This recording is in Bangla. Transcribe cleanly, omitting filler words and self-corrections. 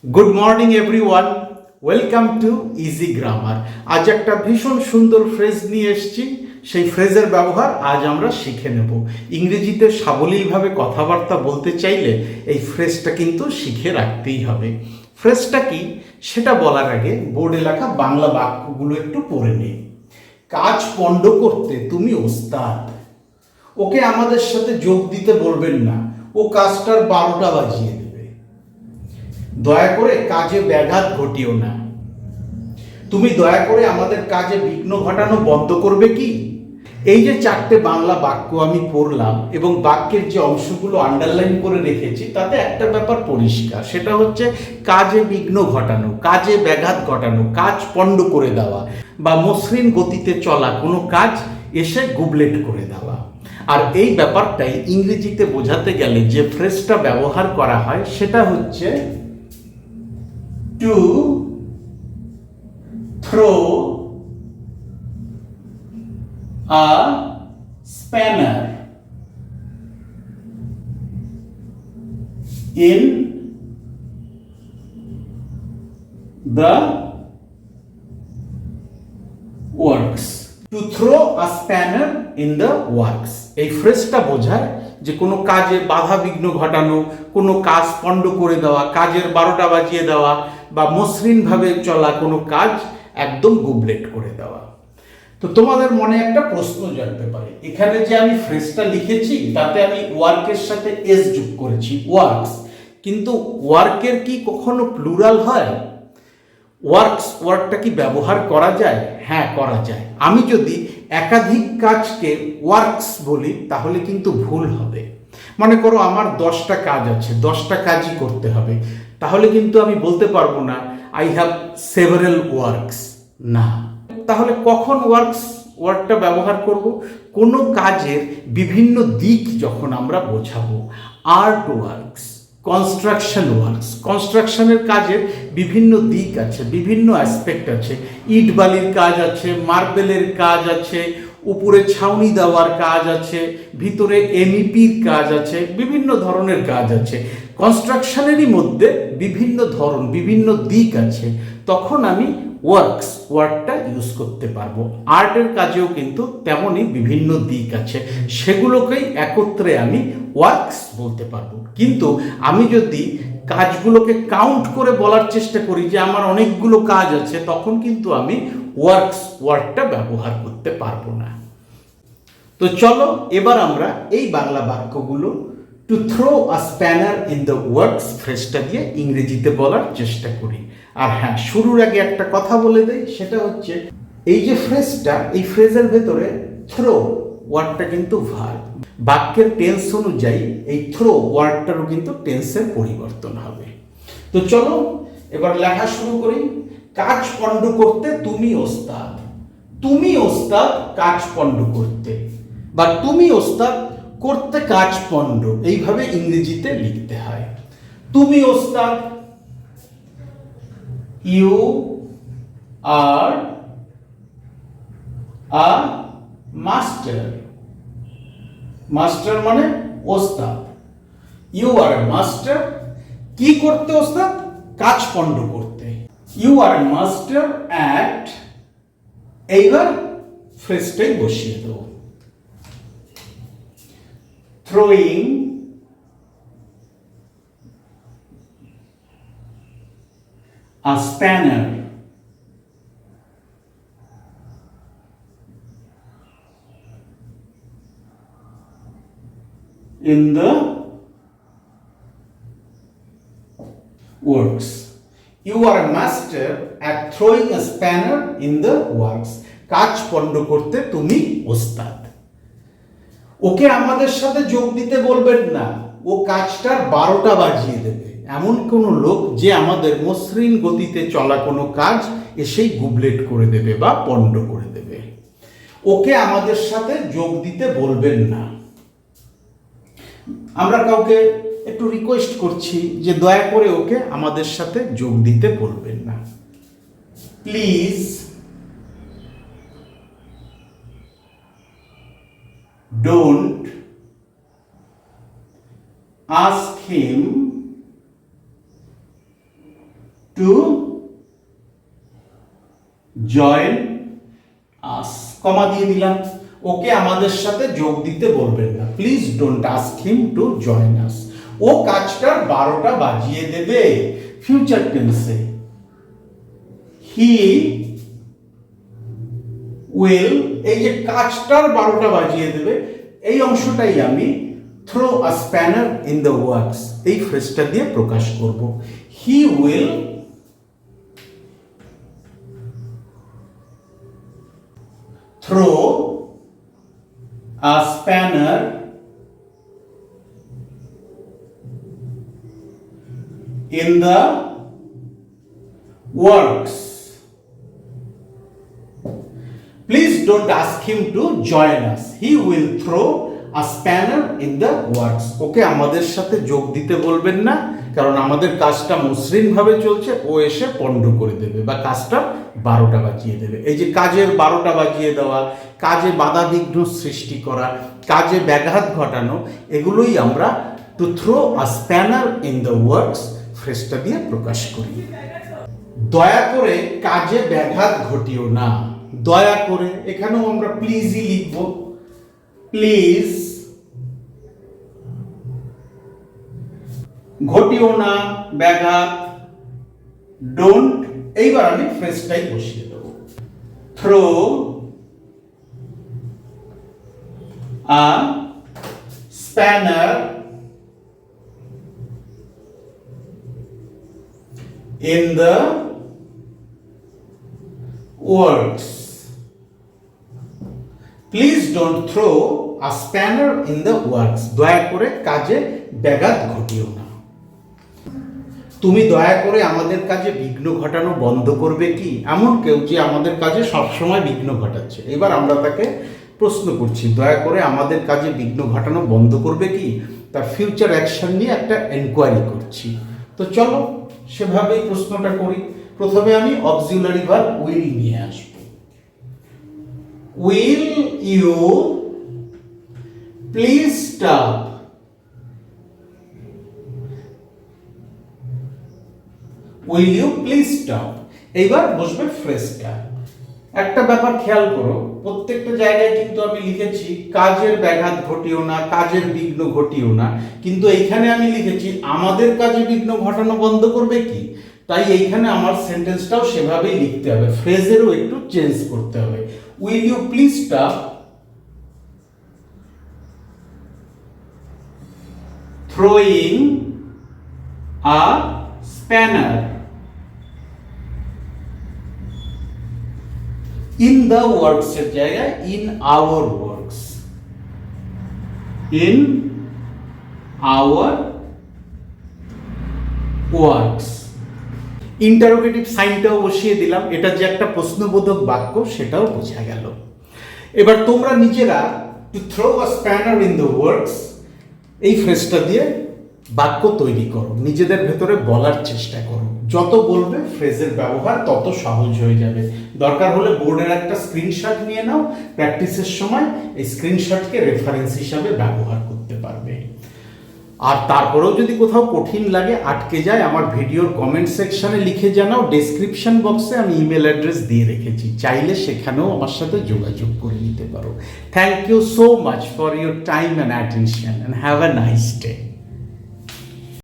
Good morning everyone, welcome to easy grammar. আজ একটা ভীষণ সুন্দর ফ্রেজ নিয়ে এসেছি। সেই ফ্রেজের ব্যবহার আজ আমরা শিখে নেব। ইংরেজিতে সাবলীলভাবে কথাবার্তা বলতে চাইলে এই ফ্রেজটা কিন্তু শিখে রাখতেই হবে। ফ্রেজটা কি সেটা বলার আগে বোর্ডে লেখা বাংলা বাক্যগুলো একটু পড়ে নিই। কাজ পণ্ড করতে তুমি ওস্তাদ। ওকে আমাদের সাথে যোগ দিতে বলবেন না, ও কাজটার 12টা বাজিয়ে দেবে। দয়া করে কাজে ব্যাঘাত ঘটিও না। তুমি দয়া করে আমাদের কাজে বিঘ্ন ঘটানো বন্ধ করবে কি? এই যে 4টে বাংলা বাক্য আমি পড়লাম এবং বাক্যের যে অংশগুলো আন্ডারলাইন করে রেখেছি তাতে একটা ব্যাপার পরিষ্কার, সেটা হচ্ছে কাজে বিঘ্ন ঘটানো, কাজে ব্যাঘাত ঘটানো, কাজ পণ্ড করে দেওয়া বা মসৃণ গতিতে চলা কোনো কাজ এসে গুবলেট করে দেওয়া। আর এই ব্যাপারটাই ইংরেজিতে বোঝাতে গেলে যে ফ্রেজটা ব্যবহার করা হয় সেটা হচ্ছে to throw a spanner in the works. To throw a spanner in the works এই ফ্রেজটা বোঝায় যে কোনো কাজে বাধা বিঘ্ন ঘটানো, কোনো কাজ পণ্ড করে দেওয়া, কাজের 12টা বাজিয়ে দেওয়া বা মসৃণভাবে চলা কোনো কাজ একদম গুবলেট করে দেওয়া। তো তোমাদের মনে একটা প্রশ্ন জানতে পারে, এখানে যে আমি ফ্রেজটা লিখেছি তাতে আমি ওয়ার্কের সাথে এস যোগ করেছি, ওয়ার্কস, কিন্তু ওয়ার্কের কি কখনো প্লুরাল হয়? ওয়ার্কস ওয়ার্ডটা কি ব্যবহার করা যায়? হ্যাঁ, করা যায়। আমি যদি একাধিক কাজকে ওয়ার্কস বলি তাহলে কিন্তু ভুল হবে। মনে করো আমার 10টা কাজ আছে, 10টা কাজই করতে হবে, তাহলে কিন্তু আমি বলতে পারবো না আই হ্যাভ সেভারাল ওয়ার্কস। না, তাহলে কখন ওয়ার্কস ওয়ার্ডটা ব্যবহার করব? কোনো কাজের বিভিন্ন দিক যখন আমরা বোঝাবো। আর্ট ওয়ার্কস, কনস্ট্রাকশন ওয়ার্কস, কনস্ট্রাকশনের কাজের বিভিন্ন দিক আছে, বিভিন্ন অ্যাসপেক্ট আছে। ইট বালির কাজ আছে, মার্বেলের কাজ আছে, উপরে ছাউনি দেওয়ার কাজ আছে, ভিতরে এমইপির কাজ আছে, বিভিন্ন ধরনের কাজ আছে। কনস্ট্রাকশনেরই মধ্যে বিভিন্ন ধরন, বিভিন্ন দিক আছে, তখন আমি ওয়ার্কস ওয়ার্ডটা ইউজ করতে পারবো। আর্টের কাজেও কিন্তু তেমনই বিভিন্ন দিক আছে, সেগুলোকেই একত্রে আমি ওয়ার্কস বলতে পারবো। কিন্তু আমি যদি কাজগুলোকে কাউন্ট করে বলার চেষ্টা করি যে আমার অনেকগুলো কাজ আছে, তখন কিন্তু আমি ওয়ার্কস ওয়ার্ডটা ব্যবহার করতে পারবো না। তো চলো এবার আমরা এই বাংলা বাক্যগুলো to throw a spanner in the works ফ্রেজটা দিয়ে ইংরেজিতে বলার চেষ্টা করি। আর হ্যাঁ, শুরুর আগে একটা কথা বলে দেই, সেটা হচ্ছে এই যে ফ্রেজটা, এই ফ্রেজের ভেতরে থ্রো ওয়ার্ডটা কিন্তু ভার্ব। বাক্যের টেন্স অনুযায়ী এই থ্রো ওয়ার্ডটারও কিন্তু টেন্সের পরিবর্তন হবে। তো চলো এবার লেখা শুরু করি। কাজ পণ্ড করতে তুমি ওস্তাদ। তুমি ওস্তাদ কাজ পণ্ড করতে, বা তুমি ওস্তাদ করতে কাজ পণ্ড, এইভাবে ইংরেজিতে লিখতে হয়। তুমি ওস্তাদ, you are a master. Master মানে ওস্তাদ। ইউ আর মাস্টার, কি করতে ওস্তাদ? কাজ পণ্ড করতে। ইউ আর মাস্টার অ্যাট, এইবার ফ্রেজটাই বসিয়ে দেবো। Throwing a spanner in the works. You are a master at throwing a spanner in the works. কাজ পণ্ড করতে তুমি ওস্তাদ। ওকে আমাদের সাথে যোগ দিতে বলবেন না, ও কাজটার 12টা বাজিয়ে দেবে। এমন কোনো লোক যে আমাদের মসৃণ গতিতে চলা কোনো কাজ এসেই গুবলেট করে দেবে বা পণ্ড করে দেবে। ওকে আমাদের সাথে যোগ দিতে বলবেন না। আমরা কাউকে একটু রিকোয়েস্ট করছি যে দয়া করে ওকে আমাদের সাথে যোগ দিতে বলবেন না। Please don't ask him to join us, comma দিয়ে দিলাম। ওকে আমাদের সাথে যোগ দিতে বলবেন না, please don't ask him to join us. ও কাজটার 12টা বাজিয়ে দেবে, ফিউচার টেন্সে। হি উইল, এই যে কাজটার 12টা বাজিয়ে দেবে, এই অংশটাই আমি throw a spanner in the works এই ফ্রেজটা দিয়ে প্রকাশ করব। He will throw a spanner in the works. Please don't ask him to join us. He will throw a spanner in the works. ওকে আমাদের সাথে যোগ দিতে বলবেন না, কারণ আমাদের কাজটা মসৃণ ভাবে চলছে, ও এসে পণ্ড করে দেবে বা কাজটা 12টা বাজিয়ে দেবে। এই যে কাজের 12টা বাজিয়ে দেওয়া, কাজে বাধা বিঘ্ন সৃষ্টি করা, কাজে ব্যাঘাত ঘটানো, এগুলোই আমরা to throw a spanner in the works ফ্রেজটা দিয়ে প্রকাশ করি। দয়া করে কাজে ব্যাঘাত ঘটিও না, দয়া করে, এখানেও আমরা প্লিজই লিখব, প্লিজ ঘটিও না ব্যাঘাত, ডোন্ট, এইবার আমি ফ্রেজটাই বসিয়ে দেব, throw a spanner in the works. Please don't throw a spanner in the works. দয়া করে কাজে ব্যাঘাত ঘটিও না। তুমি দয়া করে আমাদের কাজে বিঘ্ন ঘটানো বন্ধ করবে কি? এমন কেউ যে আমাদের কাজে সবসময় বিঘ্ন ঘটাচ্ছে। এবার আমরা তাকে প্রশ্ন করছি, দয়া করে আমাদের কাজে বিঘ্ন ঘটানো বন্ধ করবে কি? তার ফিউচার অ্যাকশন নিয়ে একটা এনকোয়ারি করছি। তো চলো সেভাবেই প্রশ্নটা করি। প্রথমে আমি অক্সিলারি ভার্ব উইল নিয়ে আসব। Will you please stop will you please stop, এইবার বসবে ফ্রেজটা। একটা ব্যাপার খেয়াল করো, প্রত্যেকটা জায়গায় কিন্তু আমি লিখেছি কাজের ব্যাঘাত ঘটিও না, কাজের বিঘ্ন ঘটিও না, কিন্তু এইখানে আমি লিখেছি আমাদের কাজে বিঘ্ন ঘটানো বন্ধ করবে কি? তাই এইখানে আমার সেন্টেন্সটাও সেভাবেই লিখতে হবে, ফ্রেজেরও একটু চেঞ্জ করতে হবে। Will you please stop throwing a spanner in the works এর জায়গায় in our works, in our works। Interrogative সাইনটাও বসিয়ে দিলাম, এটা যে একটা প্রশ্নবোধক বাক্য সেটাও বোঝা গেল। এবার তোমরা নিজেরা to throw a spanner in the works এই ফ্রেজটা দিয়ে বাক্য তৈরি করো, নিজেদের ভেতরে বলার চেষ্টা করো। যত বলবে ফ্রেজের ব্যবহার তত সহজ হয়ে যাবে। দরকার হলে বোর্ডের একটা স্ক্রিনশট নিয়ে নাও, প্র্যাকটিসের সময় এই স্ক্রিনশটকে রেফারেন্স হিসাবে ব্যবহার করতে পারবে। আর তারপরেও যদি কোথাও কঠিন লাগে, আটকে যায়, আমার ভিডিওর কমেন্ট সেকশনে লিখে জানাও। ডেসক্রিপশন বক্সে আমি ইমেল অ্যাড্রেস দিয়ে রেখেছি, চাইলে সেখানেও আমার সাথে যোগাযোগ করে নিতে পারো। Thank you so much for your time and attention and have a nice day.